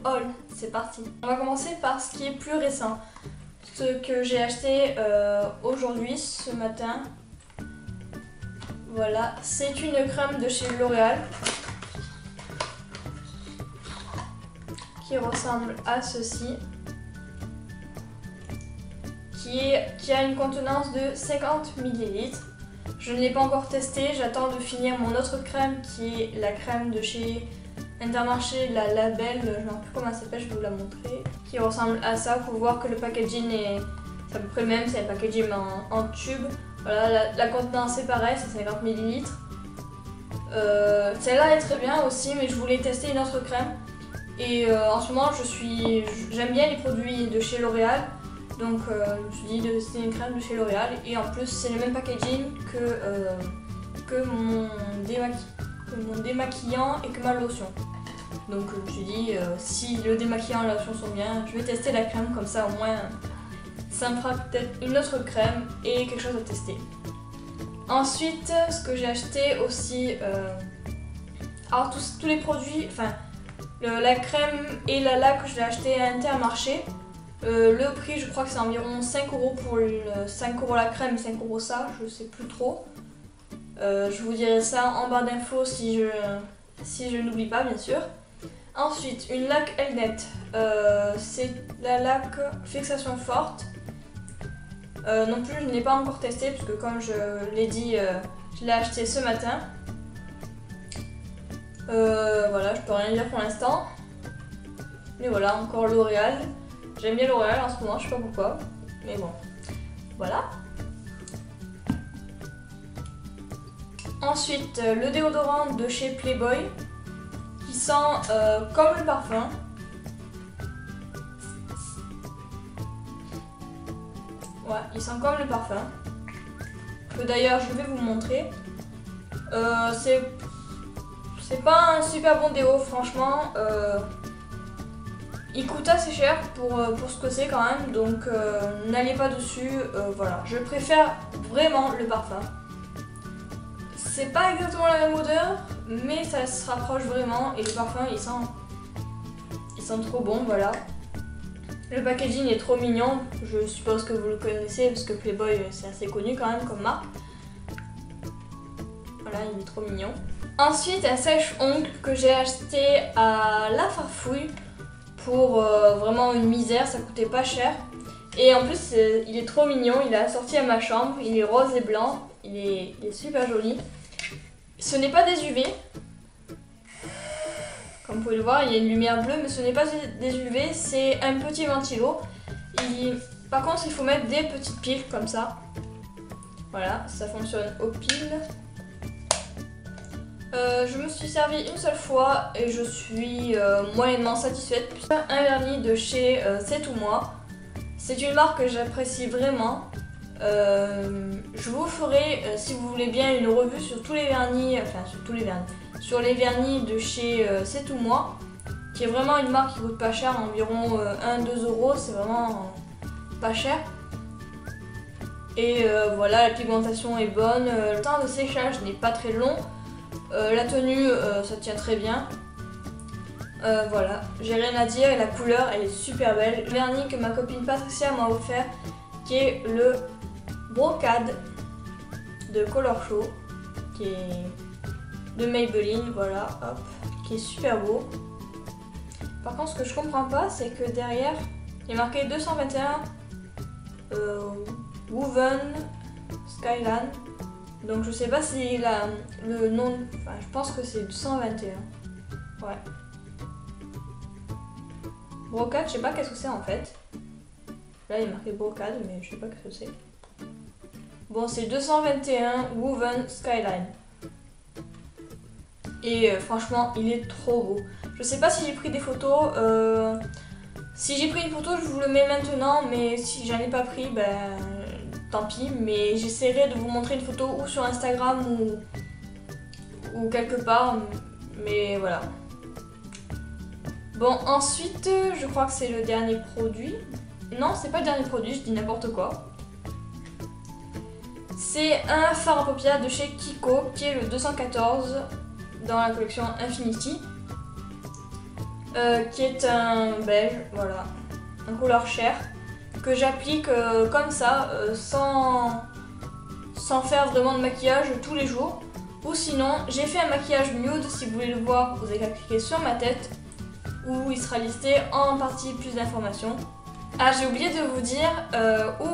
haul. C'est parti. On va commencer par ce qui est plus récent. Ce que j'ai acheté aujourd'hui, ce matin. Voilà, c'est une crème de chez L'Oréal qui ressemble à ceci, qui a une contenance de 50 ml. Je ne l'ai pas encore testé, j'attends de finir mon autre crème qui est la crème de chez Intermarché, la Label, je ne sais plus comment elle s'appelle, je vais vous la montrer, qui ressemble à ça. Faut voir que le packaging est à peu près le même, c'est un packaging en tube. Voilà, la contenance est pareil, c'est 50 ml. Celle-là est très bien aussi, mais je voulais tester une autre crème. Et en ce moment, j'aime bien les produits de chez L'Oréal. Donc je me suis dit de tester une crème de chez L'Oréal. Et en plus, c'est le même packaging que mon démaquillant et que ma lotion. Donc je me suis dit, si le démaquillant et la lotion sont bien, je vais tester la crème, comme ça au moins ça me fera peut-être une autre crème et quelque chose à tester. Ensuite, ce que j'ai acheté aussi, alors tous les produits, enfin la crème et la laque que je l'ai acheté à Intermarché. Le prix, je crois que c'est environ 5 € pour 5 € la crème et 5 € ça, je sais plus trop. Je vous dirai ça en barre d'infos si je n'oublie pas, bien sûr. Ensuite, une laque Elnet, c'est la laque fixation forte. Non plus, je ne l'ai pas encore testé parce que comme je l'ai dit, je l'ai acheté ce matin. Voilà, je peux rien dire pour l'instant. Mais voilà, encore L'Oréal. J'aime bien L'Oréal en ce moment, je sais pas pourquoi. Mais bon, voilà. Ensuite, le déodorant de chez Playboy qui sent comme le parfum. Ouais, il sent comme le parfum. Que d'ailleurs, je vais vous montrer. C'est pas un super bon déo, franchement. Il coûte assez cher pour ce que c'est quand même, donc n'allez pas dessus. Voilà, je préfère vraiment le parfum. C'est pas exactement la même odeur, mais ça se rapproche vraiment et le parfum il sent trop bon, voilà. Le packaging est trop mignon, je suppose que vous le connaissez parce que Playboy c'est assez connu quand même comme marque. Voilà, il est trop mignon. Ensuite, un sèche-ongles que j'ai acheté à La Farfouille pour vraiment une misère, ça coûtait pas cher. Et en plus, il est trop mignon, il est assorti à ma chambre, il est rose et blanc, il est super joli. Ce n'est pas des UV. Comme vous pouvez le voir, il y a une lumière bleue, mais ce n'est pas des UV, c'est un petit ventilo. Par contre, il faut mettre des petites piles comme ça. Voilà, ça fonctionne aux piles. Je me suis servi une seule fois et je suis moyennement satisfaite. Un vernis de chez C'est Tout Moi. C'est une marque que j'apprécie vraiment. Je vous ferai, si vous voulez bien, une revue sur tous les vernis, sur les vernis de chez C'est Tout Moi, qui est vraiment une marque qui coûte pas cher, environ 1-2 €, c'est vraiment pas cher. Et voilà, la pigmentation est bonne, le temps de séchage n'est pas très long, la tenue ça tient très bien. Voilà, j'ai rien à dire et la couleur elle est super belle. Le vernis que ma copine Patricia m'a offert, qui est le Brocade de Color Show, qui est de Maybelline, voilà, hop, qui est super beau. Par contre, ce que je comprends pas, c'est que derrière, il est marqué 221 Woven Skyline. Donc je sais pas si le nom, enfin je pense que c'est 221. Ouais. Brocade, je sais pas qu'est-ce que c'est en fait. Là il est marqué Brocade, mais je sais pas qu'est-ce que c'est. Bon, c'est 221 Woven Skyline. Et franchement, il est trop beau. Je sais pas si j'ai pris des photos. Si j'ai pris une photo, je vous le mets maintenant. Mais si j'en ai pas pris, ben tant pis. Mais j'essaierai de vous montrer une photo ou sur Instagram ou quelque part. Mais voilà. Bon, ensuite, je crois que c'est le dernier produit. Non, c'est pas le dernier produit, je dis n'importe quoi. C'est un fard à paupières de chez Kiko, qui est le 214 dans la collection Infinity. qui est un beige, voilà, un couleur chair, que j'applique comme ça, sans faire vraiment de maquillage tous les jours. Ou sinon, j'ai fait un maquillage nude, si vous voulez le voir, vous avez qu'à cliquer sur ma tête, où il sera listé en partie plus d'informations. Ah, j'ai oublié de vous dire où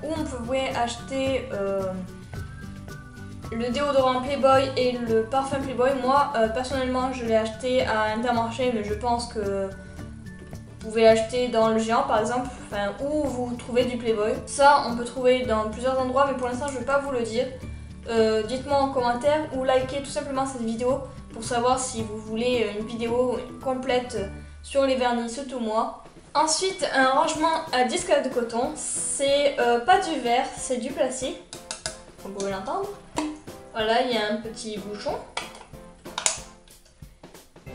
on pouvait acheter le déodorant Playboy et le parfum Playboy. Moi, personnellement, je l'ai acheté à Intermarché, mais je pense que vous pouvez l'acheter dans le géant par exemple, enfin, où vous trouvez du Playboy. Ça, on peut trouver dans plusieurs endroits, mais pour l'instant, je ne vais pas vous le dire. Dites-moi en commentaire ou likez tout simplement cette vidéo pour savoir si vous voulez une vidéo complète sur les vernis, surtout moi. Ensuite, un rangement à disque de coton, c'est pas du verre, c'est du plastique, comme vous pouvez l'entendre. Voilà, il y a un petit bouchon.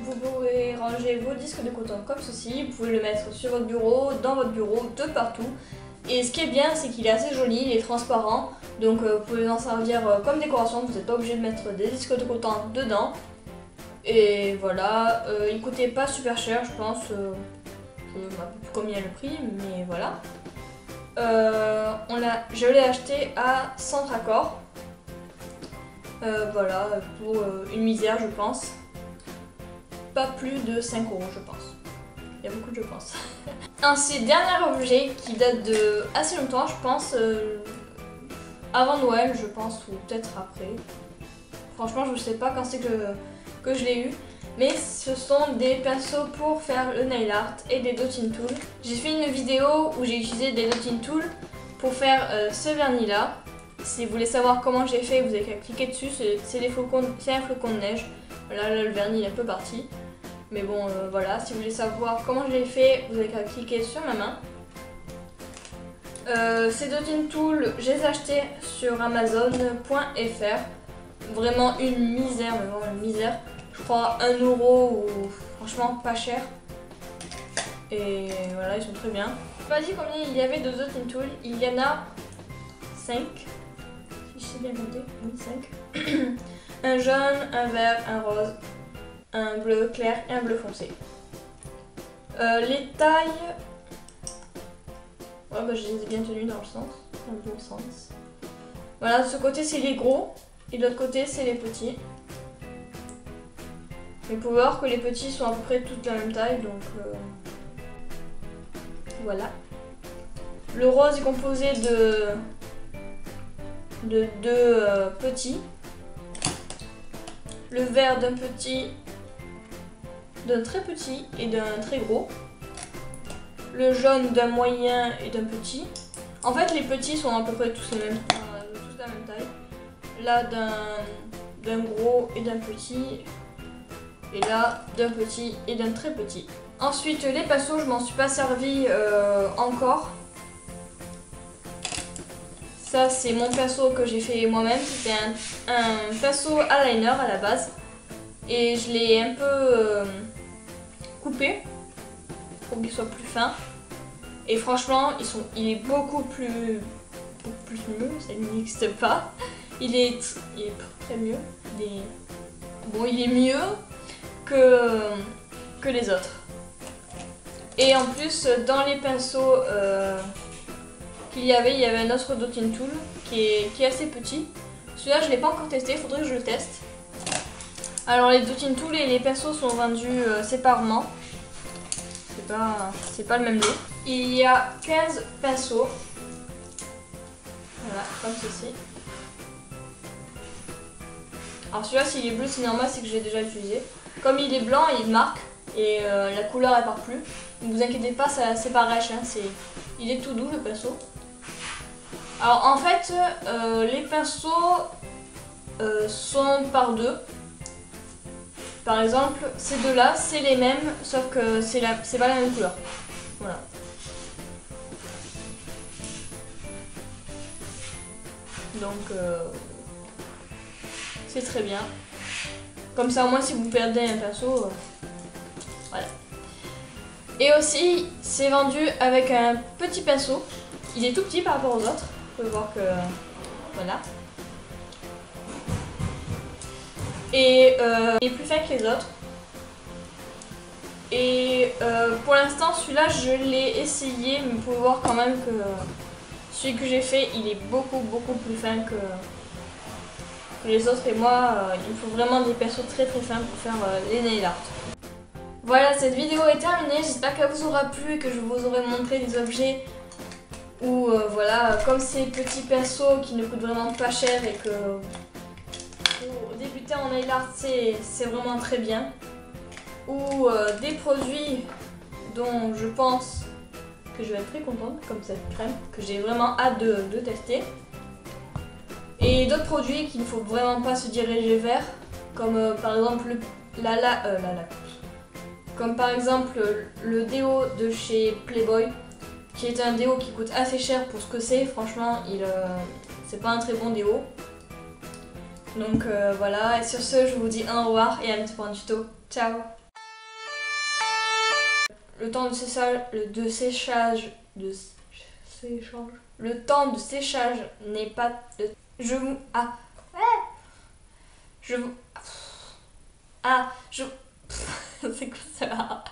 Vous pouvez ranger vos disques de coton comme ceci, vous pouvez le mettre sur votre bureau, dans votre bureau, de partout. Et ce qui est bien, c'est qu'il est assez joli, il est transparent, donc vous pouvez en servir comme décoration, vous n'êtes pas obligé de mettre des disques de coton dedans. Et voilà, il coûtait pas super cher, je pense, je ne sais plus combien le prix, mais voilà. Je l'ai acheté à Centracor, voilà, pour une misère je pense. Pas plus de 5 €, je pense. Il y a beaucoup de je pense. Ensuite, dernier objet qui date de assez longtemps, je pense, avant Noël, je pense, ou peut-être après. Franchement, je ne sais pas quand c'est que je l'ai eu. Mais ce sont des pinceaux pour faire le nail art et des dotting tools. J'ai fait une vidéo où j'ai utilisé des dotting tools pour faire ce vernis là. Si vous voulez savoir comment j'ai fait, vous avez qu'à cliquer dessus, c'est un flocon de neige. Voilà, là le vernis est un peu parti. Mais bon, voilà, si vous voulez savoir comment je l'ai fait, vous avez qu'à cliquer sur ma main. Ces dotting tools, je les ai achetés sur Amazon.fr. Vraiment une misère, mais vraiment une misère. Je crois 1 € ou franchement pas cher. Et voilà, ils sont très bien. Je m'ai dit combien il y avait de dotting tools. Il y en a 5. Si je sais bien compter, oui 5. Un jaune, un vert, un rose, un bleu clair et un bleu foncé. Les tailles, ouais, bah, je les ai bien tenues dans le bon sens. Voilà, de ce côté c'est les gros et de l'autre côté c'est les petits. Mais vous pouvez voir que les petits sont à peu près toutes la même taille, donc voilà. Le rose est composé de deux petits. Le vert d'un très petit et d'un très gros. Le jaune d'un moyen et d'un petit. En fait, les petits sont à peu près tous la même taille. Là, d'un gros et d'un petit. Et là, d'un petit et d'un très petit. Ensuite, les pinceaux, je m'en suis pas servi encore. Ça, c'est mon pinceau que j'ai fait moi-même. C'était un pinceau eyeliner à la base. Et je l'ai un peu coupé pour qu'il soit plus fin. Et franchement, il est beaucoup plus mieux. Ça n'existe pas. Il est très mieux. Il est mieux que les autres. Et en plus, dans les pinceaux il y avait un autre dotting tool qui est assez petit. Celui-là, je ne l'ai pas encore testé, il faudrait que je le teste. Alors, les dotting tools et les pinceaux sont vendus séparément. C'est pas le même lot. Il y a 15 pinceaux. Voilà, comme ceci. Alors celui-là, s'il est bleu, c'est normal, c'est que j'ai déjà utilisé. Comme il est blanc, il marque et la couleur elle part plus. Ne vous inquiétez pas, c'est pas rêche, hein, il est tout doux le pinceau. Alors en fait, les pinceaux sont par deux. Par exemple, ces deux-là, c'est les mêmes, sauf que c'est pas la même couleur. Voilà. Donc, c'est très bien. Comme ça, au moins, si vous perdez un pinceau, voilà. Et aussi, c'est vendu avec un petit pinceau. Il est tout petit par rapport aux autres. Vous pouvez voir que... Voilà. Et il est plus fin que les autres. Et pour l'instant, celui-là, je l'ai essayé, mais vous pouvez voir quand même que celui que j'ai fait, il est beaucoup plus fin que les autres. Et moi, il me faut vraiment des persos très fins pour faire les nail art. Voilà, cette vidéo est terminée. J'espère qu'elle vous aura plu et que je vous aurai montré des objets où, voilà, comme ces petits persos qui ne coûtent vraiment pas cher et que pour débuter en nail art, c'est vraiment très bien. Ou des produits dont je pense que je vais être très contente, comme cette crème, que j'ai vraiment hâte de tester. Et d'autres produits qu'il ne faut vraiment pas se diriger vers, comme par exemple comme par exemple le déo de chez Playboy, qui est un déo qui coûte assez cher pour ce que c'est. Franchement, c'est pas un très bon déo. Donc voilà, et sur ce, je vous dis au revoir et à bientôt pour un tuto. Ciao! Le temps de séchage, le temps de séchage n'est pas de... Je vous... Ah. Je vous... Ah. Je... C'est quoi ça?